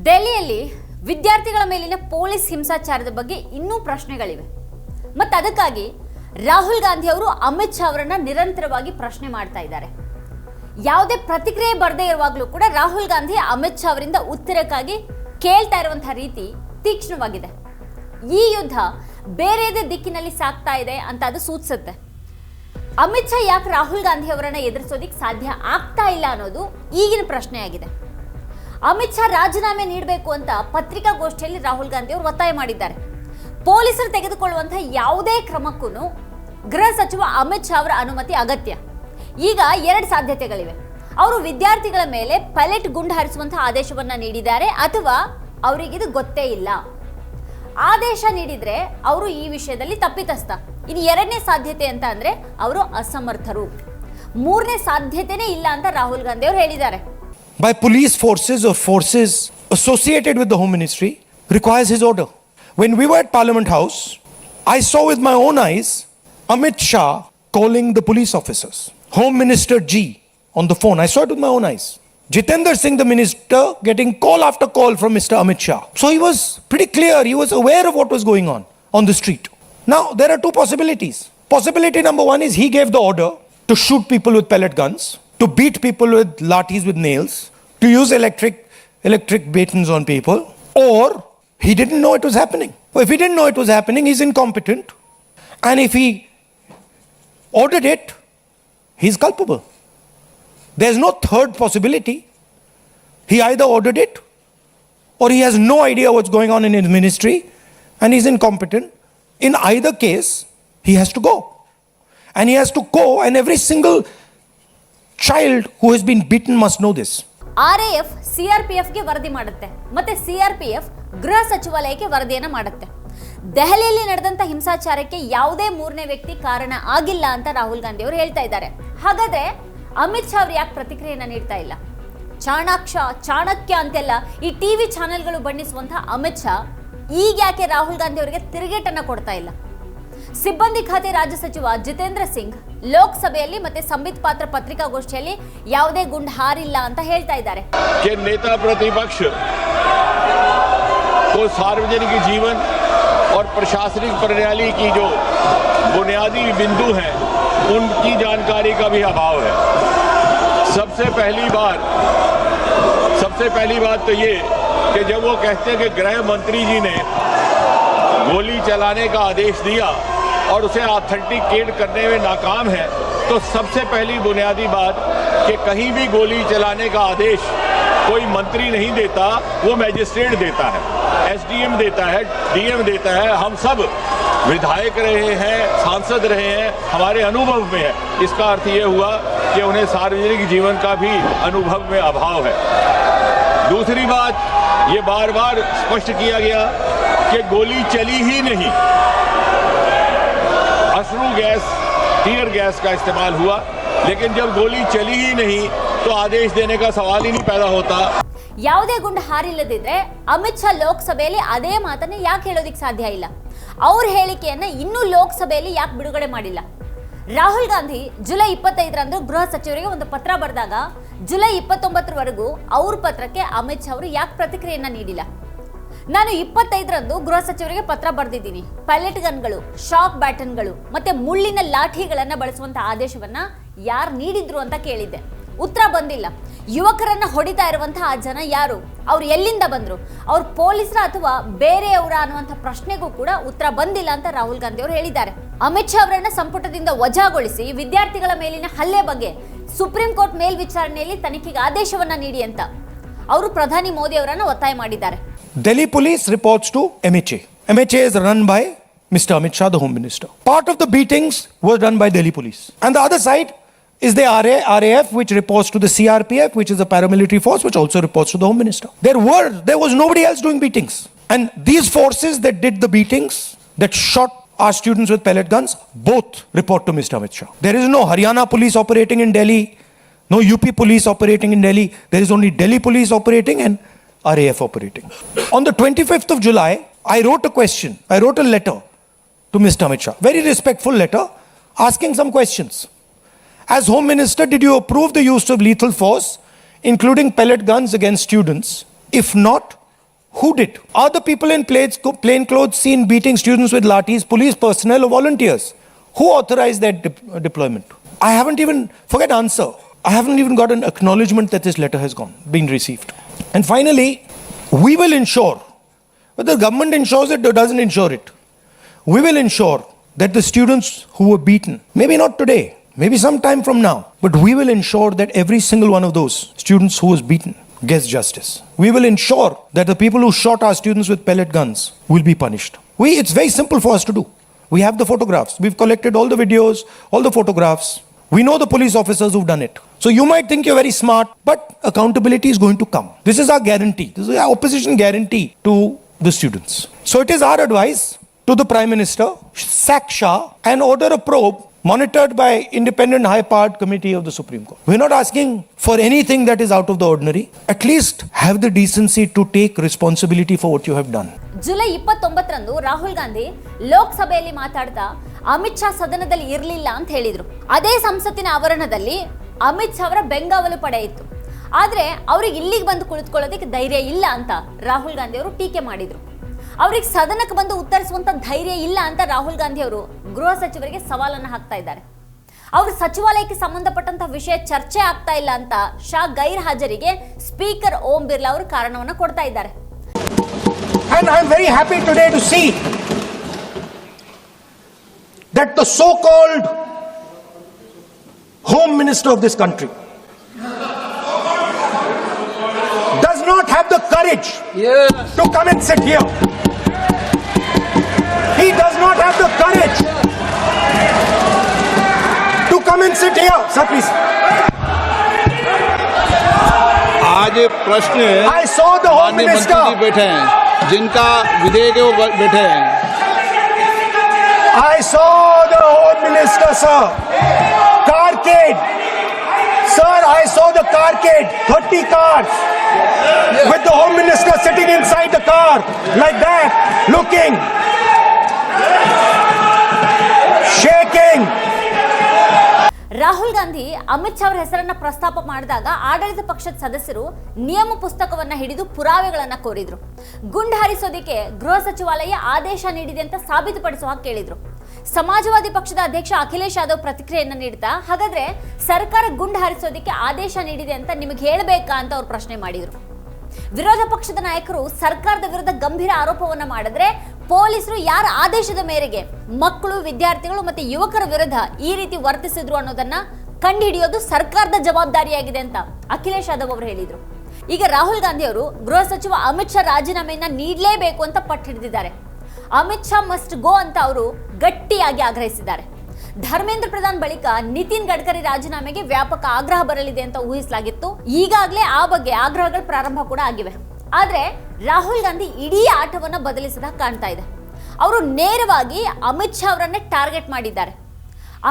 ದೆಹಲಿಯಲ್ಲಿ ವಿದ್ಯಾರ್ಥಿಗಳ ಮೇಲಿನ ಪೊಲೀಸ್ ಹಿಂಸಾಚಾರದ ಬಗ್ಗೆ ಇನ್ನೂ ಪ್ರಶ್ನೆಗಳಿವೆ ಮತ್ತು ಅದಕ್ಕಾಗಿ ರಾಹುಲ್ ಗಾಂಧಿ ಅವರು ಅಮಿತ್ ಶಾ ಅವರನ್ನ ನಿರಂತರವಾಗಿ ಪ್ರಶ್ನೆ ಮಾಡ್ತಾ ಇದ್ದಾರೆ. ಯಾವುದೇ ಪ್ರತಿಕ್ರಿಯೆ ಬರದೇ ಇರುವಾಗಲೂ ಕೂಡ ರಾಹುಲ್ ಗಾಂಧಿ ಅಮಿತ್ ಶಾ ಅವರಿಂದ ಉತ್ತರಕ್ಕಾಗಿ ಕೇಳ್ತಾ ಇರುವಂತಹ ರೀತಿ ತೀಕ್ಷ್ಣವಾಗಿದೆ. ಈ ಯುದ್ಧ ಬೇರೆದೇ ದಿಕ್ಕಿನಲ್ಲಿ ಸಾಗ್ತಾ ಇದೆ ಅಂತ ಅದು ಸೂಚಿಸುತ್ತೆ. ಅಮಿತ್ ಶಾ ಯಾಕೆ ರಾಹುಲ್ ಗಾಂಧಿ ಅವರನ್ನ ಎದುರಿಸೋದಿಕ್ಕೆ ಸಾಧ್ಯ ಆಗ್ತಾ ಇಲ್ಲ ಅನ್ನೋದು ಈಗಿನ ಪ್ರಶ್ನೆಯಾಗಿದೆ. ಅಮಿತ್ ಶಾ ರಾಜೀನಾಮೆ ನೀಡಬೇಕು ಅಂತ ಪತ್ರಿಕಾಗೋಷ್ಠಿಯಲ್ಲಿ ರಾಹುಲ್ ಗಾಂಧಿ ಅವರು ಒತ್ತಾಯ ಮಾಡಿದ್ದಾರೆ. ಪೊಲೀಸರು ತೆಗೆದುಕೊಳ್ಳುವಂತಹ ಯಾವುದೇ ಕ್ರಮಕ್ಕೂ ಗೃಹ ಸಚಿವ ಅಮಿತ್ ಶಾ ಅವರ ಅನುಮತಿ ಅಗತ್ಯ. ಈಗ ಎರಡು ಸಾಧ್ಯತೆಗಳಿವೆ. ಅವರು ವಿದ್ಯಾರ್ಥಿಗಳ ಮೇಲೆ ಪೈಲಟ್ ಗುಂಡು ಹಾರಿಸುವಂತಹ ಆದೇಶವನ್ನ ನೀಡಿದ್ದಾರೆ ಅಥವಾ ಅವರಿಗಿದು ಗೊತ್ತೇ ಇಲ್ಲ. ಆದೇಶ ನೀಡಿದ್ರೆ ಅವರು ಈ ವಿಷಯದಲ್ಲಿ ತಪ್ಪಿತಸ್ಥ. ಇನ್ನು ಎರಡನೇ ಸಾಧ್ಯತೆ ಅಂತ ಅಂದ್ರೆ ಅವರು ಅಸಮರ್ಥರು. ಮೂರನೇ ಸಾಧ್ಯತೆನೇ ಇಲ್ಲ ಅಂತ ರಾಹುಲ್ ಗಾಂಧಿ ಅವರು ಹೇಳಿದ್ದಾರೆ. By police forces or forces associated with the Home Ministry requires his order. When we were at Parliament House, I saw with my own eyes Amit Shah calling the police officers. Home Minister G on the phone. I saw it with my own eyes. Jitendra Singh, the minister, getting call after call from Mr. Amit Shah. So he was pretty clear. He was aware of what was going on the street. Now, there are two possibilities. Possibility number one is he gave the order to shoot people with pellet guns, to beat people with lathis with nails, to use electric batons on people, or he didn't know it was happening. Well, if he didn't know it was happening, he's incompetent. And if he ordered it, he's culpable. There's no third possibility. He either ordered it, or he has no idea what's going on in his ministry, and he's incompetent. In either case, he has to go. And he has to go, and every single child who has been beaten must know this. RAF CRPF ಗೆ ವರದಿ ಮಾಡುತ್ತೆ ಮತ್ತೆ CRPF ಗೃಹ ಸಚಿವಾಲಯಕ್ಕೆ ವರದಿಯನ್ನ ಮಾಡುತ್ತೆ. ದೆಹಲಿಯಲ್ಲಿ ನಡೆದಂತ ಹಿಂಸಾಚಾರಕ್ಕೆ ಯಾವುದೇ ಮೂರನೇ ವ್ಯಕ್ತಿ ಕಾರಣ ಆಗಿಲ್ಲ ಅಂತ ರಾಹುಲ್ ಗಾಂಧಿ ಅವರು ಹೇಳ್ತಾ ಇದ್ದಾರೆ. ಹಾಗಾದ್ರೆ ಅಮಿತ್ ಶಾ ಅವರು ಯಾಕೆ ಪ್ರತಿಕ್ರಿಯೆಯನ್ನ ನೀಡ್ತಾ ಇಲ್ಲ? ಚಾಣಕ್ಯ ಅಂತೆಲ್ಲ ಈ ಟಿವಿ ಚಾನೆಲ್ಗಳು ಬಣ್ಣಿಸುವಂತಹ ಅಮಿತ್ ಶಾ ಈಗ ಯಾಕೆ ರಾಹುಲ್ ಗಾಂಧಿ ಅವರಿಗೆ ತಿರುಗೇಟನ್ನ ಕೊಡ್ತಾ ಇಲ್ಲ? ಸಿಬ್ಬಂದಿ ಖಾತೆ ರಾಜ್ಯ ಸಚಿವ ಜಿತೇಂದ್ರ ಸಿಂಗ್ ಲೋಕಸಭೆಯಲ್ಲಿ ಮತ್ತೆ ಸಂಬಿತ್ ಪಾತ್ರ ಪತ್ರಿಕಾಗೋಷ್ಠಿಯಲ್ಲಿ ಯಾವುದೇ ಗುಂಡು ಹಾರಿಲ್ಲ ಅಂತ ಹೇಳ್ತಾ ಇದ್ದಾರೆ. नेता प्रतिपक्ष को सार्वजनिक जीवन और प्रशासनिक प्रणाली की जो बुनियादी बिंदु हैं उनकी जानकारी का भी अभाव है. सबसे पहली बात तो ये कि जब वो कहते हैं कि गृह मंत्री जी ने गोली चलाने का आदेश दिया और उसे ऑथेंटिकेट करने में नाकाम है, तो सबसे पहली बुनियादी बात कि कहीं भी गोली चलाने का आदेश कोई मंत्री नहीं देता, वो मैजिस्ट्रेट देता है, SDM देता है, DM देता है. हम सब विधायक रहे हैं, सांसद रहे हैं, हमारे अनुभव में है. इसका अर्थ ये हुआ कि उन्हें सार्वजनिक जीवन का भी अनुभव में अभाव है. दूसरी बात, ये बार बार स्पष्ट किया गया कि गोली चली ही नहीं, अश्रु गैस, टीयर गैस का इस्तेमाल हुआ. लेकिन जब गोली चली ही नहीं तो आदेश देने का सवाल ही नहीं पैदा होता. ಯಾವುದೇ ಗುಂಡು ಹಾರಿಲ್ಲದಿದ್ರೆ ಅಮಿತ್ ಶಾ ಲೋಕಸಭೆಯಲ್ಲಿ ಅದೇ ಮಾತನ್ನ ಯಾಕೆ ಹೇಳೋದಿಕ್ಕೆ ಸಾಧ್ಯ ಇಲ್ಲ? ಅವ್ರ ಹೇಳಿಕೆಯನ್ನ ಇನ್ನೂ ಲೋಕಸಭೆಯಲ್ಲಿ ಯಾಕೆ ಬಿಡುಗಡೆ ಮಾಡಿಲ್ಲ? ರಾಹುಲ್ ಗಾಂಧಿ ಜುಲೈ 25ರಂದು ಗೃಹ ಸಚಿವರಿಗೆ ಒಂದು ಪತ್ರ ಬರೆದಾಗ ಜುಲೈ 29ರವರೆಗೂ ಅವ್ರ ಪತ್ರಕ್ಕೆ ಅಮಿತ್ ಶಾ ಅವರು ಯಾಕೆ ಪ್ರತಿಕ್ರಿಯೆಯನ್ನ ನೀಡಿಲ್ಲ? ನಾನು 25ರಂದು ಗೃಹ ಸಚಿವರಿಗೆ ಪತ್ರ ಬರೆದಿದ್ದೀನಿ. ಪೈಲಟ್ ಗನ್ಗಳು, ಶಾಕ್ ಬ್ಯಾಟನ್ಗಳು ಮತ್ತೆ ಮುಳ್ಳಿನ ಲಾಠಿಗಳನ್ನ ಬಳಸುವಂತ ಆದೇಶವನ್ನ ಯಾರು ನೀಡಿದ್ರು ಅಂತ ಕೇಳಿದ್ದೆ. ಉತ್ತರ ಬಂದಿಲ್ಲ. ಯುವಕರನ್ನ ಹೊಡಿತಾ ಇರುವಂತಹ ಆ ಜನ ಯಾರು? ಅವ್ರು ಎಲ್ಲಿಂದ ಬಂದ್ರು? ಅವ್ರು ಪೊಲೀಸರ ಅಥವಾ ಬೇರೆಯವರ ಅನ್ನುವಂಥ ಪ್ರಶ್ನೆಗೂ ಕೂಡ ಉತ್ತರ ಬಂದಿಲ್ಲ ಅಂತ ರಾಹುಲ್ ಗಾಂಧಿ ಅವರು ಹೇಳಿದ್ದಾರೆ. ಅಮಿತ್ ಶಾ ಅವರನ್ನ ಸಂಪುಟದಿಂದ ವಜಾಗೊಳಿಸಿ ವಿದ್ಯಾರ್ಥಿಗಳ ಮೇಲಿನ ಹಲ್ಲೆ ಬಗ್ಗೆ ಸುಪ್ರೀಂ ಕೋರ್ಟ್ ಮೇಲ್ವಿಚಾರಣೆಯಲ್ಲಿ ತನಿಖೆಗೆ ಆದೇಶವನ್ನ ನೀಡಿ ಅಂತ ಅವರು ಪ್ರಧಾನಿ ಮೋದಿ ಅವರನ್ನ ಒತ್ತಾಯ ಮಾಡಿದ್ದಾರೆ. Delhi police reports to MHA. MHA is run by Mr. Amit Shah, the Home Minister. Part of the beatings was done by Delhi police. And the other side is the RAF, which reports to the CRPF, which is a paramilitary force, which also reports to the Home Minister. There was nobody else doing beatings. And these forces that did the beatings, that shot our students with pellet guns, both report to Mr. Amit Shah. There is no Haryana police operating in Delhi, no UP police operating in Delhi. There is only Delhi police operating and RAF operating. On the 25th of July, I wrote a letter to Mr. Amit Shah, very respectful letter, asking some questions. As Home Minister, did you approve the use of lethal force, including pellet guns against students? If not, Who did? Are the people in plain clothes seen beating students with lathis, police personnel or volunteers? Who authorized that deployment? I haven't even, forget answer. I haven't even got an acknowledgement that this letter has been received. And finally, we will ensure, whether the government ensures it or doesn't ensure it, we will ensure that the students who were beaten, maybe not today, maybe some time from now, but we will ensure that every single one of those students who was beaten gets justice. We will ensure that the people who shot our students with pellet guns will be punished. It's very simple for us to do. We have the photographs. We've collected all the videos, all the photographs. We know the police officers who've done it. So you might think you're very smart, but accountability is going to come. This is our guarantee. This is our opposition guarantee to the students. So it is our advice to the Prime Minister, sack Shah and order a probe monitored by independent high-powered committee of the Supreme Court. We're not asking for anything that is out of the ordinary. At least have the decency to take responsibility for what you have done. July 29ರಂದು ರಾಹುಲ್ ಗಾಂಧಿ ಲೋಕಸಭೆಯಲ್ಲಿ ಮಾತಾಡ್ತಾ ಅಮಿತ್ ಶಾ ಸದನದಲ್ಲಿ ಇರಲಿಲ್ಲ ಅಂತ ಹೇಳಿದ್ರು. ಅದೇ ಸಂಸತ್ತಿನ ಆವರಣದಲ್ಲಿ ಅಮಿತ್ ಶಾ ಅವರ ಬೆಂಗಾವಲು ಪಡೆ ಇತ್ತು. ಆದ್ರೆ ಅವ್ರಿಗೆ ಇಲ್ಲಿಗೆ ಬಂದು ಕುಳಿತುಕೊಳ್ಳೋದಕ್ಕೆ ಧೈರ್ಯ ಇಲ್ಲ ಅಂತ ರಾಹುಲ್ ಗಾಂಧಿ ಅವರು ಟೀಕೆ ಮಾಡಿದ್ರು. ಅವ್ರಿಗೆ ಸದನಕ್ಕೆ ಬಂದು ಉತ್ತರಿಸುವಂತ ಧೈರ್ಯ ಇಲ್ಲ ಅಂತ ರಾಹುಲ್ ಗಾಂಧಿ ಅವರು ಗೃಹ ಸಚಿವರಿಗೆ ಸವಾಲನ್ನು ಹಾಕ್ತಾ ಇದ್ದಾರೆ. ಅವ್ರ ಸಚಿವಾಲಯಕ್ಕೆ ಸಂಬಂಧಪಟ್ಟಂತ ವಿಷಯ ಚರ್ಚೆ ಆಗ್ತಾ ಇಲ್ಲ ಅಂತ ಶಾ ಗೈರ್ ಹಾಜರಿಗೆ ಸ್ಪೀಕರ್ ಓಂ ಬಿರ್ಲಾ ಅವರು ಕಾರಣವನ್ನ ಕೊಡ್ತಾ ಇದ್ದಾರೆ. And I'm very happy today to see that the so-called Home Minister of this country does not have the courage to come and sit here. He does not have the courage to come and sit here. Sir, please. आज प्रश्न I saw the Home माननीय Minister. मंत्री जी बैठे हैं, जिनका विधेयक है वो बैठे हैं. I saw the Home Minister, sir. Carcade. Sir, I saw the carcade. 30 cars. With the Home Minister sitting inside the car. Like that. Looking. Shaking. Rahul Gandhi Amit Shah ಅವರ ಹೆಸರನ್ನ ಪ್ರಸ್ತಾಪ ಮಾಡಿದಾಗ ಆಡಳಿತ ಪಕ್ಷದ ಸದಸ್ಯರು ನಿಯಮ ಪುಸ್ತಕವನ್ನ ಹಿಡಿದು ಪುರಾವೆಗಳನ್ನ ಕೋರಿದ್ರು. ಗುಂಡು ಹಾರಿಸೋದಕ್ಕೆ ಗೃಹ ಸಚಿವಾಲಯ ಆದೇಶ ನೀಡಿದೆ ಅಂತ ಸಾಬೀತುಪಡಿಸುವ ಹಾಗೆ ಕೇಳಿದ್ರು. ಸಮಾಜವಾದಿ ಪಕ್ಷದ ಅಧ್ಯಕ್ಷ ಅಖಿಲೇಶ್ ಯಾದವ್ ಪ್ರತಿಕ್ರಿಯೆಯನ್ನ ನೀಡ್ತಾ, ಹಾಗಾದ್ರೆ ಸರ್ಕಾರ ಗುಂಡು ಹಾರಿಸೋದಕ್ಕೆ ಆದೇಶ ನೀಡಿದೆ ಅಂತ ನಿಮಗೆ ಹೇಳಬೇಕಾ ಅಂತ ಅವ್ರು ಪ್ರಶ್ನೆ ಮಾಡಿದ್ರು. ವಿರೋಧ ಪಕ್ಷದ ನಾಯಕರು ಸರ್ಕಾರದ ವಿರುದ್ಧ ಗಂಭೀರ ಆರೋಪವನ್ನ ಮಾಡಿದ್ರೆ ಪೊಲೀಸರು ಯಾರ ಆದೇಶದ ಮೇರೆಗೆ ಮಕ್ಕಳು, ವಿದ್ಯಾರ್ಥಿಗಳು ಮತ್ತೆ ಯುವಕರ ವಿರುದ್ಧ ಈ ರೀತಿ ವರ್ತಿಸಿದ್ರು ಅನ್ನೋದನ್ನ ಕಂಡುಹಿಡಿಯೋದು ಸರ್ಕಾರದ ಜವಾಬ್ದಾರಿಯಾಗಿದೆ ಅಂತ ಅಖಿಲೇಶ್ ಯಾದವ್ ಅವರು ಹೇಳಿದ್ರು. ಈಗ ರಾಹುಲ್ ಗಾಂಧಿ ಅವರು ಗೃಹ ಸಚಿವ ಅಮಿತ್ ಶಾ ರಾಜೀನಾಮೆಯನ್ನ ನೀಡಲೇಬೇಕು ಅಂತ ಪಟ್ಟು ಹಿಡಿದಿದ್ದಾರೆ. ಅಮಿತ್ ಶಾ ಮಸ್ಟ್ ಗೋ ಅಂತ ಅವರು ಗಟ್ಟಿಯಾಗಿ ಆಗ್ರಹಿಸಿದ್ದಾರೆ. ಧರ್ಮೇಂದ್ರ ಪ್ರಧಾನ್ ಬಳಿಕ ನಿತಿನ್ ಗಡ್ಕರಿ ರಾಜೀನಾಮೆಗೆ ವ್ಯಾಪಕ ಆಗ್ರಹ ಬರಲಿದೆ ಅಂತ ಊಹಿಸಲಾಗಿತ್ತು. ಈಗಾಗಲೇ ಆ ಬಗ್ಗೆ ಆಗ್ರಹಗಳು ಪ್ರಾರಂಭ ಕೂಡ ಆಗಿವೆ. ಆದ್ರೆ ರಾಹುಲ್ ಗಾಂಧಿ ಇಡೀ ಆಟವನ್ನ ಬದಲಿಸಿದ ಕಾಣ್ತಾ ಇದೆ. ಅವರು ನೇರವಾಗಿ ಅಮಿತ್ ಶಾ ಅವರನ್ನೇ ಟಾರ್ಗೆಟ್ ಮಾಡಿದ್ದಾರೆ.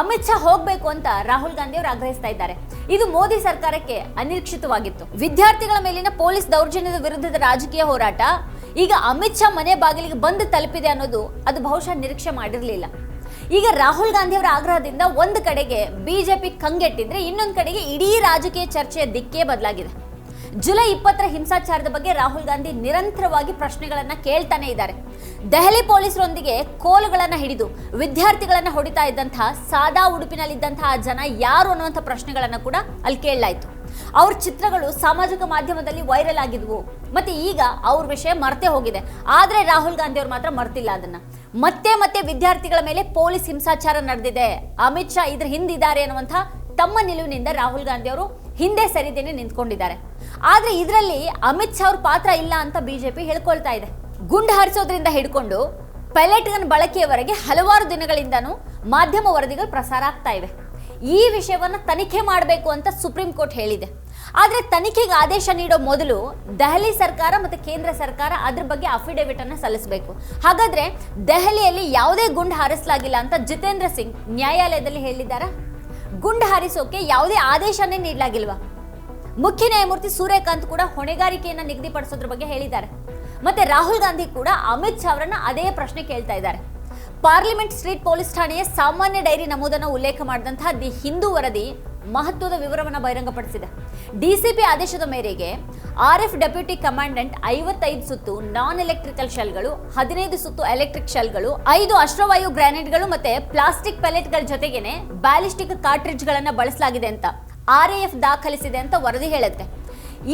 ಅಮಿತ್ ಶಾ ಹೋಗ್ಬೇಕು ಅಂತ ರಾಹುಲ್ ಗಾಂಧಿ ಅವರು ಆಗ್ರಹಿಸ್ತಾ ಇದ್ದಾರೆ. ಇದು ಮೋದಿ ಸರ್ಕಾರಕ್ಕೆ ಅನಿರೀಕ್ಷಿತವಾಗಿತ್ತು. ವಿದ್ಯಾರ್ಥಿಗಳ ಮೇಲಿನ ಪೊಲೀಸ್ ದೌರ್ಜನ್ಯದ ವಿರುದ್ಧದ ರಾಜಕೀಯ ಹೋರಾಟ ಈಗ ಅಮಿತ್ ಶಾ ಮನೆ ಬಾಗಿಲಿಗೆ ಬಂದು ತಲುಪಿದೆ ಅನ್ನೋದು ಅದು ಬಹುಶಃ ನಿರೀಕ್ಷೆ ಮಾಡಿರಲಿಲ್ಲ. ಈಗ ರಾಹುಲ್ ಗಾಂಧಿ ಅವರ ಆಗ್ರಹದಿಂದ ಒಂದು ಕಡೆಗೆ ಬಿಜೆಪಿ ಕಂಗೆಟ್ಟಿದ್ರೆ ಇನ್ನೊಂದು ಕಡೆಗೆ ಇಡೀ ರಾಜಕೀಯ ಚರ್ಚೆಯ ದಿಕ್ಕೇ ಬದಲಾಗಿದೆ. ಜುಲೈ 20ರ ಹಿಂಸಾಚಾರದ ಬಗ್ಗೆ ರಾಹುಲ್ ಗಾಂಧಿ ನಿರಂತರವಾಗಿ ಪ್ರಶ್ನೆಗಳನ್ನ ಕೇಳ್ತಾನೆ ಇದ್ದಾರೆ. ದೆಹಲಿ ಪೊಲೀಸರೊಂದಿಗೆ ಕೋಲುಗಳನ್ನ ಹಿಡಿದು ವಿದ್ಯಾರ್ಥಿಗಳನ್ನ ಹೊಡಿತಾ ಇದ್ದಂತಹ ಸಾದಾ ಉಡುಪಿನಲ್ಲಿದ್ದಂತಹ ಜನ ಯಾರು ಅನ್ನುವಂಥ ಪ್ರಶ್ನೆಗಳನ್ನ ಕೂಡ ಅಲ್ಲಿ ಕೇಳಲಾಯಿತು. ಅವ್ರ ಚಿತ್ರಗಳು ಸಾಮಾಜಿಕ ಮಾಧ್ಯಮದಲ್ಲಿ ವೈರಲ್ ಆಗಿದ್ವು. ಮತ್ತೆ ಈಗ ಅವ್ರ ವಿಷಯ ಮರ್ತೇ ಹೋಗಿದೆ. ಆದ್ರೆ ರಾಹುಲ್ ಗಾಂಧಿ ಅವರು ಮಾತ್ರ ಮರ್ತಿಲ್ಲ ಅದನ್ನ. ಮತ್ತೆ ವಿದ್ಯಾರ್ಥಿಗಳ ಮೇಲೆ ಪೊಲೀಸ್ ಹಿಂಸಾಚಾರ ನಡೆದಿದೆ, ಅಮಿತ್ ಶಾ ಇದ್ರ ಹಿಂದಿದ್ದಾರೆ ಅನ್ನುವಂಥ ತಮ್ಮ ನಿಲುವಿನಿಂದ ರಾಹುಲ್ ಗಾಂಧಿ ಅವರು ಹಿಂದೆ ಸರಿದೇನೆ ನಿಂತ್ಕೊಂಡಿದ್ದಾರೆ. ಆದ್ರೆ ಇದರಲ್ಲಿ ಅಮಿತ್ ಶಾ ಅವ್ರ ಪಾತ್ರ ಇಲ್ಲ ಅಂತ ಬಿಜೆಪಿ ಹೇಳ್ಕೊಳ್ತಾ ಇದೆ. ಗುಂಡು ಹಾರಿಸೋದ್ರಿಂದ ಹಿಡ್ಕೊಂಡು ಪೈಲಟ್ ಗನ್ ಬಳಕೆಯವರೆಗೆ ಹಲವಾರು ದಿನಗಳಿಂದನೂ ಮಾಧ್ಯಮ ವರದಿಗಳು ಪ್ರಸಾರ ಆಗ್ತಾ ಇವೆ. ಈ ವಿಷಯವನ್ನ ತನಿಖೆ ಮಾಡಬೇಕು ಅಂತ ಸುಪ್ರೀಂ ಕೋರ್ಟ್ ಹೇಳಿದೆ. ಆದ್ರೆ ತನಿಖೆಗೆ ಆದೇಶ ನೀಡೋ ಮೊದಲು ದೆಹಲಿ ಸರ್ಕಾರ ಮತ್ತೆ ಕೇಂದ್ರ ಸರ್ಕಾರ ಅದ್ರ ಬಗ್ಗೆ ಅಫಿಡೇವಿಟ್ ಅನ್ನ ಸಲ್ಲಿಸಬೇಕು. ಹಾಗಾದ್ರೆ ದೆಹಲಿಯಲ್ಲಿ ಯಾವುದೇ ಗುಂಡು ಹಾರಿಸಲಾಗಿಲ್ಲ ಅಂತ ಜಿತೇಂದ್ರ ಸಿಂಗ್ ನ್ಯಾಯಾಲಯದಲ್ಲಿ ಹೇಳಿದ್ದಾರಾ? ಗುಂಡು ಹಾರಿಸೋಕೆ ಯಾವುದೇ ಆದೇಶನೇ ನೀಡಲಾಗಿಲ್ವಾ? ಮುಖ್ಯ ನ್ಯಾಯಮೂರ್ತಿ ಸೂರ್ಯಕಾಂತ್ ಕೂಡ ಹೊಣೆಗಾರಿಕೆಯನ್ನ ನಿಗದಿಪಡಿಸೋದ್ರ ಬಗ್ಗೆ ಹೇಳಿದ್ದಾರೆ. ಮತ್ತೆ ರಾಹುಲ್ ಗಾಂಧಿ ಕೂಡ ಅಮಿತ್ ಶಾ ಅವರನ್ನ ಅದೇ ಪ್ರಶ್ನೆ ಕೇಳ್ತಾ ಇದ್ದಾರೆ. ಪಾರ್ಲಿಮೆಂಟ್ ಸ್ಟ್ರೀಟ್ ಪೊಲೀಸ್ ಠಾಣೆಯ ಸಾಮಾನ್ಯ ಡೈರಿ ನಮೂದನ್ನು ಉಲ್ಲೇಖ ಮಾಡಿದಂತಹ ದಿ ಹಿಂದೂ ವರದಿ ಮಹತ್ವದ ವಿವರವನ್ನು ಬಹಿರಂಗಪಡಿಸಿದೆ. ಡಿಸಿಪಿ ಆದೇಶದ ಮೇರೆಗೆ ಆರ್ಎಫ್ ಡೆಪ್ಯೂಟಿ ಕಮಾಂಡೆಂಟ್ 55 ಸುತ್ತು ನಾನ್ ಎಲೆಕ್ಟ್ರಿಕಲ್ ಶೆಲ್ಗಳು, 15 ಸುತ್ತು ಎಲೆಕ್ಟ್ರಿಕ್ ಶೆಲ್ಗಳು, 5 ಅಶ್ರವಾಯು ಗ್ರೆನೇಡ್ಗಳು ಮತ್ತೆ ಪ್ಲಾಸ್ಟಿಕ್ ಪೆಲೆಟ್ಗಳ ಜೊತೆಗೇನೆ ಬ್ಯಾಲಿಸ್ಟಿಕ್ ಕಾರ್ಟ್ರಿಡ್ಜ್ಗಳನ್ನು ಬಳಸಲಾಗಿದೆ ಅಂತ ಆರ್ಎಎಫ್ ದಾಖಲಿಸಿದೆ ಅಂತ ವರದಿ ಹೇಳುತ್ತೆ.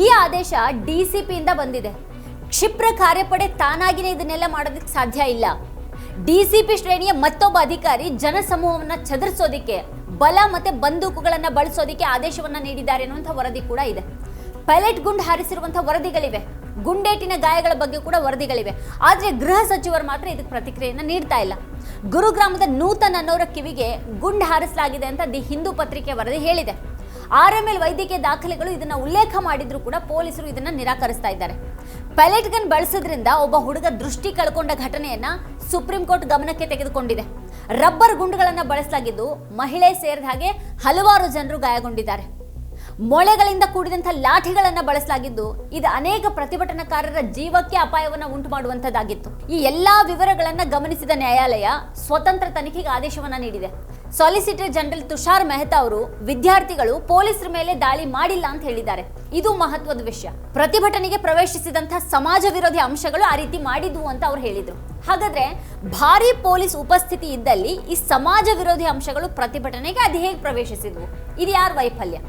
ಈ ಆದೇಶ ಡಿಸಿಪಿಯಿಂದ ಬಂದಿದೆ. ಕ್ಷಿಪ್ರ ಕಾರ್ಯಪಡೆ ತಾನಾಗಿನೇ ಇದನ್ನೆಲ್ಲ ಮಾಡೋದಕ್ಕೆ ಸಾಧ್ಯ ಇಲ್ಲ. ಡಿಸಿಪಿ ಶ್ರೇಣಿಯ ಮತ್ತೊಬ್ಬ ಅಧಿಕಾರಿ ಜನಸಮೂಹವನ್ನ ಚದುರಿಸೋದಿಕ್ಕೆ ಬಲ ಮತ್ತೆ ಬಂದೂಕುಗಳನ್ನ ಬಳಸೋದಿಕ್ಕೆ ಆದೇಶವನ್ನ ನೀಡಿದ್ದಾರೆ ಅನ್ನುವಂಥ ವರದಿ ಕೂಡ ಇದೆ. ಪೈಲಟ್ ಗುಂಡು ಹಾರಿಸಿರುವಂತಹ ವರದಿಗಳಿವೆ, ಗುಂಡೇಟಿನ ಗಾಯಗಳ ಬಗ್ಗೆ ಕೂಡ ವರದಿಗಳಿವೆ. ಆದ್ರೆ ಗೃಹ ಸಚಿವರು ಮಾತ್ರ ಇದಕ್ಕೆ ಪ್ರತಿಕ್ರಿಯೆಯನ್ನ ನೀಡ್ತಾ ಇಲ್ಲ. ಗುರುಗ್ರಾಮದ ನೂತನ್ ಅನ್ನೋರ ಕಿವಿಗೆ ಗುಂಡು ಹಾರಿಸಲಾಗಿದೆ ಅಂತ ದಿ ಹಿಂದೂ ಪತ್ರಿಕೆ ವರದಿ ಹೇಳಿದೆ. RML ವೈದ್ಯಕೀಯ ದಾಖಲೆಗಳು ಇದನ್ನ ಉಲ್ಲೇಖ ಮಾಡಿದ್ರು ಕೂಡ ಪೊಲೀಸರು ಇದನ್ನ ನಿರಾಕರಿಸ್ತಾ ಇದ್ದಾರೆ. ಪೈಲಟ್ ಗನ್ ಬಳಸೋದ್ರಿಂದ ಒಬ್ಬ ಹುಡುಗ ದೃಷ್ಟಿ ಕಳ್ಕೊಂಡ ಘಟನೆಯನ್ನ ಸುಪ್ರೀಂ ಕೋರ್ಟ್ ಗಮನಕ್ಕೆ ತೆಗೆದುಕೊಂಡಿದೆ. ರಬ್ಬರ್ ಗುಂಡುಗಳನ್ನು ಬಳಸಲಾಗಿದ್ದು ಮಹಿಳೆ ಸೇರಿದ ಹಾಗೆ ಹಲವಾರು ಜನರು ಗಾಯಗೊಂಡಿದ್ದಾರೆ. ಮೊಳೆಗಳಿಂದ ಕೂಡಿದಂತಹ ಲಾಠಿಗಳನ್ನು ಬಳಸಲಾಗಿದ್ದು ಇದು ಅನೇಕ ಪ್ರತಿಭಟನಾಕಾರರ ಜೀವಕ್ಕೆ ಅಪಾಯವನ್ನು ಉಂಟು ಮಾಡುವಂತದ್ದಾಗಿತ್ತು. ಈ ಎಲ್ಲಾ ವಿವರಗಳನ್ನ ಗಮನಿಸಿದ ನ್ಯಾಯಾಲಯ ಸ್ವತಂತ್ರ ತನಿಖೆಗೆ ಆದೇಶವನ್ನ ನೀಡಿದೆ. ಸಾಲಿಸಿಟರ್ ಜನರಲ್ ತುಷಾರ್ ಮೆಹ್ತಾ ಅವರು ವಿದ್ಯಾರ್ಥಿಗಳು ಪೊಲೀಸರ ಮೇಲೆ ದಾಳಿ ಮಾಡಿಲ್ಲ ಅಂತ ಹೇಳಿದ್ದಾರೆ. ಇದು ಮಹತ್ವದ ವಿಷಯ. ಪ್ರತಿಭಟನೆಗೆ ಪ್ರವೇಶಿಸಿದಂತಹ ಸಮಾಜ ವಿರೋಧಿ ಅಂಶಗಳು ಆ ರೀತಿ ಮಾಡಿದ್ವು ಅಂತ ಅವ್ರು ಹೇಳಿದ್ರು. ಹಾಗಾದ್ರೆ ಭಾರಿ ಪೊಲೀಸ್ ಉಪಸ್ಥಿತಿ ಇದ್ದಲ್ಲಿ ಈ ಸಮಾಜ ವಿರೋಧಿ ಅಂಶಗಳು ಪ್ರತಿಭಟನೆಗೆ ಅದು ಹೇಗೆ ಪ್ರವೇಶಿಸಿದ್ವು? ಇದು ಯಾರ ವೈಫಲ್ಯ?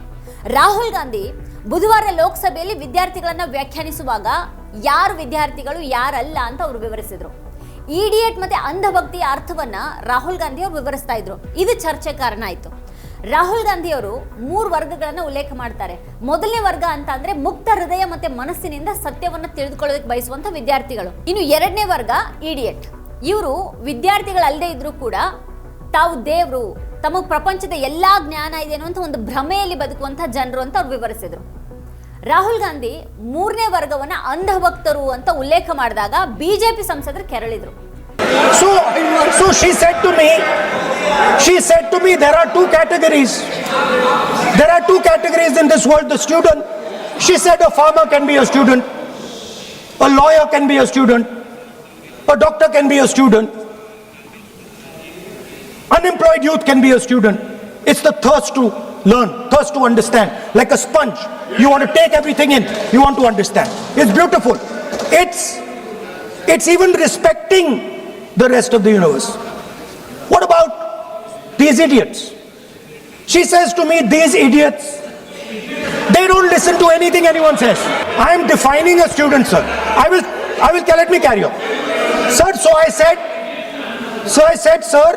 ರಾಹುಲ್ ಗಾಂಧಿ ಬುಧವಾರ ಲೋಕಸಭೆಯಲ್ಲಿ ವಿದ್ಯಾರ್ಥಿಗಳನ್ನ ವ್ಯಾಖ್ಯಾನಿಸುವಾಗ ಯಾರು ವಿದ್ಯಾರ್ಥಿಗಳು ಯಾರಲ್ಲ ಅಂತ ಅವರು ವಿವರಿಸಿದ್ರು. ಇಡಿಯಟ್ ಮತ್ತೆ ಅಂಧಭಕ್ತಿಯ ಅರ್ಥವನ್ನ ರಾಹುಲ್ ಗಾಂಧಿ ಅವರು ವಿವರಿಸ್ತಾ ಇದ್ರು. ಇದು ಚರ್ಚೆ ಕಾರಣ ಆಯ್ತು. ರಾಹುಲ್ ಗಾಂಧಿ ಅವರು 3 ವರ್ಗಗಳನ್ನ ಉಲ್ಲೇಖ ಮಾಡ್ತಾರೆ. ಮೊದಲನೇ ವರ್ಗ ಅಂತ ಅಂದ್ರೆ ಮುಕ್ತ ಹೃದಯ ಮತ್ತೆ ಮನಸ್ಸಿನಿಂದ ಸತ್ಯವನ್ನ ತಿಳಿದುಕೊಳ್ಳೋದಕ್ಕೆ ಬಯಸುವಂತ ವಿದ್ಯಾರ್ಥಿಗಳು. ಇನ್ನು 2ನೇ ವರ್ಗ ಇಡಿಯಟ್. ಇವರು ವಿದ್ಯಾರ್ಥಿಗಳಲ್ಲದೆ ಇದ್ರೂ ಕೂಡ ತಾವು ದೇವರು, ತಮಗೆ ಪ್ರಪಂಚದ ಎಲ್ಲಾ ಜ್ಞಾನ ಇದೆ ಅನ್ನುವಂಥ ಒಂದು ಭ್ರಮೆಯಲ್ಲಿ ಬದುಕುವಂತಹ ಜನರು ಅಂತ ಅವ್ರು ವಿವರಿಸಿದ್ರು. ರಾಹುಲ್ ಗಾಂಧಿ 3ನೇ ವರ್ಗವನ್ನ ಅಂಧಭಕ್ತರು ಅಂತ ಉಲ್ಲೇಖ ಮಾಡಿದಾಗ ಬಿಜೆಪಿ ಸಂಸದರು ಕೆರಳಿದ್ರು. So she said to me, there are 2 categories. There are 2 categories in this world. The student, she said, a farmer can be a student, a lawyer can be a student, a doctor can be a student, unemployed youth can be a student. It's the thirst to learn, thirst to understand, like a sponge. You want to take everything in, you want to understand. It's beautiful. It's even respecting the rest of the universe. What about these idiots? She says to me, these idiots, they don't listen to anything anyone says. I am defining a student, sir. I will let me carry on. Sir, so I said, sir,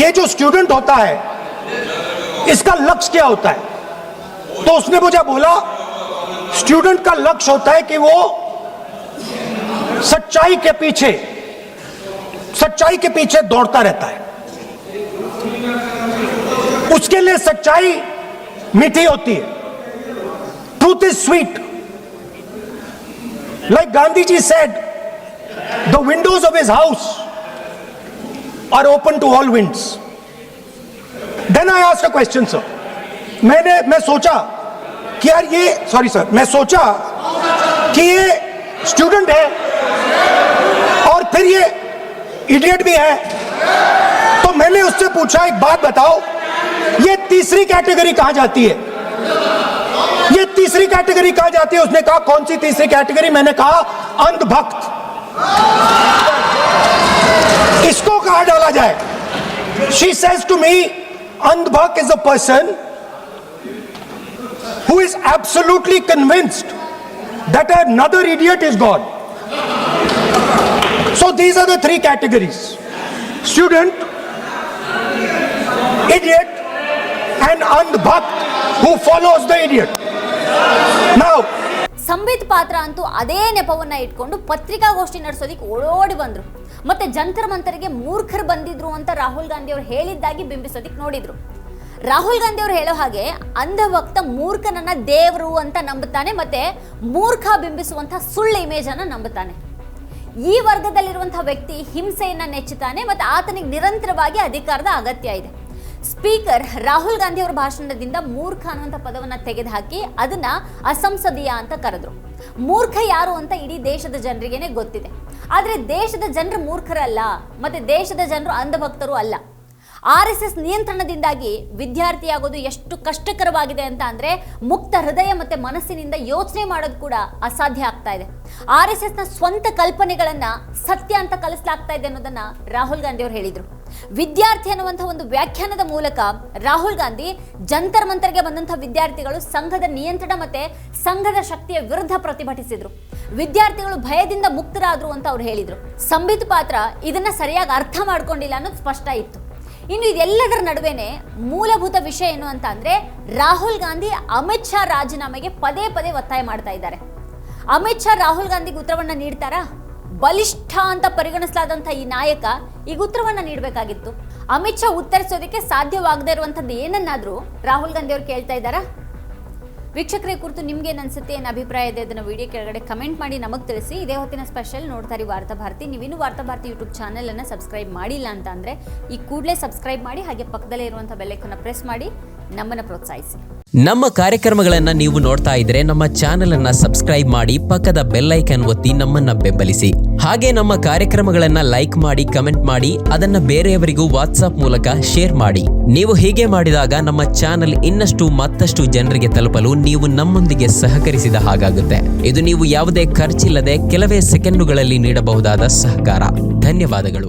ये जो student होता है इसका लक्ष्य क्या होता है? तो उसने मुझे बोला स्टूडेंट का लक्ष्य होता है कि वो सच्चाई के पीछे दौड़ता रहता है. उसके लिए सच्चाई मीठी होती है. Truth is sweet. Like Gandhi ji said, the windows of his house are open to all winds. Then I asked a question, sir. मैं सोचा कि यार ये स्टूडेंट है और फिर ये इडियट भी है. तो मैंने उससे पूछा, एक बात बताओ, ये तीसरी कैटेगरी कहां जाती है? उसने कहा कौन सी तीसरी कैटेगरी? मैंने कहा अंधभक्त. इसको कहां डाला जाए? She says to me, अंधभक्त is a person who is absolutely convinced that another idiot is God. So these are the 3 categories: student, idiot, and andhbhakt who follows the idiot. Now, Sambit ಪಾತ್ರ ಅಂತೂ ಅದೇ ನೆಪವನ್ನ ಇಟ್ಕೊಂಡು ಪತ್ರಿಕಾಗೋಷ್ಠಿ ನಡೆಸೋದಿಕ್ಕೆ ಓಡೋಡಿ ಬಂದ್ರು. ಮತ್ತೆ ಜಂತರ ಮಂತರಿಗೆ ಮೂರ್ಖರು ಬಂದಿದ್ರು ಅಂತ ರಾಹುಲ್ ಗಾಂಧಿ ಅವರು ಹೇಳಿದ್ದಾಗಿ ಬಿಂಬಿಸೋದಿಕ್ಕೆ ನೋಡಿದ್ರು. ರಾಹುಲ್ ಗಾಂಧಿ ಅವರು ಹೇಳೋ ಹಾಗೆ ಅಂಧಭಕ್ತ ಮೂರ್ಖನನ್ನ ದೇವರು ಅಂತ ನಂಬುತ್ತಾನೆ, ಮತ್ತೆ ಮೂರ್ಖ ಬಿಂಬಿಸುವಂತ ಸುಳ್ಳು ಇಮೇಜ್ ಅನ್ನ ನಂಬುತ್ತಾನೆ. ಈ ವರ್ಗದಲ್ಲಿರುವಂತಹ ವ್ಯಕ್ತಿ ಹಿಂಸೆಯನ್ನ ನೆಚ್ಚುತ್ತಾನೆ ಮತ್ತೆ ಆತನಿಗೆ ನಿರಂತರವಾಗಿ ಅಧಿಕಾರದ ಅಗತ್ಯ ಇದೆ. ಸ್ಪೀಕರ್ ರಾಹುಲ್ ಗಾಂಧಿ ಅವರ ಭಾಷಣದಿಂದ ಮೂರ್ಖ ಅನ್ನುವಂಥ ಪದವನ್ನ ತೆಗೆದುಹಾಕಿ ಅದನ್ನ ಅಸಂಸದೀಯ ಅಂತ ಕರೆದ್ರು. ಮೂರ್ಖ ಯಾರು ಅಂತ ಇಡೀ ದೇಶದ ಜನರಿಗೇನೆ ಗೊತ್ತಿದೆ. ಆದ್ರೆ ದೇಶದ ಜನರು ಮೂರ್ಖರಲ್ಲ, ಮತ್ತೆ ದೇಶದ ಜನರು ಅಂಧಭಕ್ತರು ಅಲ್ಲ. RSS ನಿಯಂತ್ರಣದಿಂದಾಗಿ ವಿದ್ಯಾರ್ಥಿಯಾಗೋದು ಎಷ್ಟು ಕಷ್ಟಕರವಾಗಿದೆ ಅಂತ ಅಂದ್ರೆ ಮುಕ್ತ ಹೃದಯ ಮತ್ತೆ ಮನಸ್ಸಿನಿಂದ ಯೋಚನೆ ಮಾಡೋದು ಕೂಡ ಅಸಾಧ್ಯ ಆಗ್ತಾ ಇದೆ. RSSನ ಸ್ವಂತ ಕಲ್ಪನೆಗಳನ್ನ ಸತ್ಯ ಅಂತ ಕಲಿಸಲಾಗ್ತಾ ಇದೆ ಅನ್ನೋದನ್ನ ರಾಹುಲ್ ಗಾಂಧಿ ಅವರು ಹೇಳಿದ್ರು. ವಿದ್ಯಾರ್ಥಿ ಅನ್ನುವಂತಹ ಒಂದು ವ್ಯಾಖ್ಯಾನದ ಮೂಲಕ ರಾಹುಲ್ ಗಾಂಧಿ ಜಂತರ್ ಮಂತರ್ಗೆ ಬಂದಂತಹ ವಿದ್ಯಾರ್ಥಿಗಳು ಸಂಘದ ನಿಯಂತ್ರಣ ಮತ್ತೆ ಸಂಘದ ಶಕ್ತಿಯ ವಿರುದ್ಧ ಪ್ರತಿಭಟಿಸಿದ್ರು. ವಿದ್ಯಾರ್ಥಿಗಳು ಭಯದಿಂದ ಮುಕ್ತರಾದ್ರು ಅಂತ ಅವ್ರು ಹೇಳಿದ್ರು. ಸಂಬಿತ್ ಪಾತ್ರ ಇದನ್ನ ಸರಿಯಾಗಿ ಅರ್ಥ ಮಾಡ್ಕೊಂಡಿಲ್ಲ ಅನ್ನೋದು ಸ್ಪಷ್ಟ ಇತ್ತು. ಇನ್ನು ಇದೆಲ್ಲದರ ನಡುವೆನೆ ಮೂಲಭೂತ ವಿಷಯ ಏನು ಅಂತ ಅಂದ್ರೆ ರಾಹುಲ್ ಗಾಂಧಿ ಅಮಿತ್ ಶಾ ರಾಜೀನಾಮೆಗೆ ಪದೇ ಪದೇ ಒತ್ತಾಯ ಮಾಡ್ತಾ ಇದ್ದಾರೆ. ಅಮಿತ್ ಶಾ ರಾಹುಲ್ ಗಾಂಧಿಗೆ ಉತ್ತರವನ್ನ ನೀಡ್ತಾರಾ? ಬಲಿಷ್ಠ ಅಂತ ಪರಿಗಣಿಸಲಾದಂಥ ಈ ನಾಯಕ ಈಗ ಉತ್ತರವನ್ನ ನೀಡಬೇಕಾಗಿತ್ತು. ಅಮಿತ್ ಶಾ ಉತ್ತರಿಸೋದಕ್ಕೆ ಸಾಧ್ಯವಾಗದೇ ಇರುವಂಥದ್ದು ಏನನ್ನಾದ್ರೂ ರಾಹುಲ್ ಗಾಂಧಿ ಅವರು ಕೇಳ್ತಾ ಇದ್ದಾರಾ? ವೀಕ್ಷಕರೇ, ಕುರಿತು ನಿಮ್ಗೆ ಏನು ಅನ್ಸುತ್ತೆ, ಏನು ಅಭಿಪ್ರಾಯ ಇದೆ ಅದನ್ನ ವಿಡಿಯೋ ಕೆಳಗಡೆ ಕಮೆಂಟ್ ಮಾಡಿ ನಮಗೆ ತಿಳಿಸಿ. ಇದೇ ಹೊತ್ತಿನ ಸ್ಪೆಷಲ್ ನೋಡ್ತಾರೆ ವಾರ್ತಾಭಾರತಿ. ನೀವಿನ್ನೂ ವಾರ್ತಾಭಾರತಿ ಯೂಟ್ಯೂಬ್ ಚಾನೆಲ್ ಅನ್ನ ಸಬ್ಸ್ಕ್ರೈಬ್ ಮಾಡಿಲ್ಲ ಅಂತ ಅಂದ್ರೆ ಈ ಕೂಡಲೇ ಸಬ್ಸ್ಕ್ರೈಬ್ ಮಾಡಿ, ಹಾಗೆ ಪಕ್ಕದಲ್ಲೇ ಇರುವಂಥ ಬೆಲ್ ಐಕಾನ್ ಅನ್ನು ಪ್ರೆಸ್ ಮಾಡಿ ನಮ್ಮನ್ನು ಪ್ರೋತ್ಸಾಹಿಸಿ. ನಮ್ಮ ಕಾರ್ಯಕ್ರಮಗಳನ್ನ ನೀವು ನೋಡ್ತಾ ಇದ್ರೆ ನಮ್ಮ ಚಾನೆಲ್ ಅನ್ನ ಸಬ್ಸ್ಕ್ರೈಬ್ ಮಾಡಿ, ಪಕ್ಕದ ಬೆಲ್ ಐಕಾನ್ ಒತ್ತಿ ನಮ್ಮನ್ನ ಬೆಂಬಲಿಸಿ. ಹಾಗೆ ನಮ್ಮ ಕಾರ್ಯಕ್ರಮಗಳನ್ನ ಲೈಕ್ ಮಾಡಿ, ಕಮೆಂಟ್ ಮಾಡಿ, ಅದನ್ನ ಬೇರೆಯವರಿಗೂ ವಾಟ್ಸ್ಆಪ್ ಮೂಲಕ ಶೇರ್ ಮಾಡಿ. ನೀವು ಹೀಗೆ ಮಾಡಿದಾಗ ನಮ್ಮ ಚಾನೆಲ್ ಇನ್ನಷ್ಟು ಮತ್ತಷ್ಟು ಜನರಿಗೆ ತಲುಪಲು ನೀವು ನಮ್ಮೊಂದಿಗೆ ಸಹಕರಿಸಿದ ಹಾಗಾಗುತ್ತೆ. ಇದು ನೀವು ಯಾವುದೇ ಖರ್ಚಿಲ್ಲದೆ ಕೆಲವೇ ಸೆಕೆಂಡುಗಳಲ್ಲಿ ನೀಡಬಹುದಾದ ಸಹಕಾರ. ಧನ್ಯವಾದಗಳು.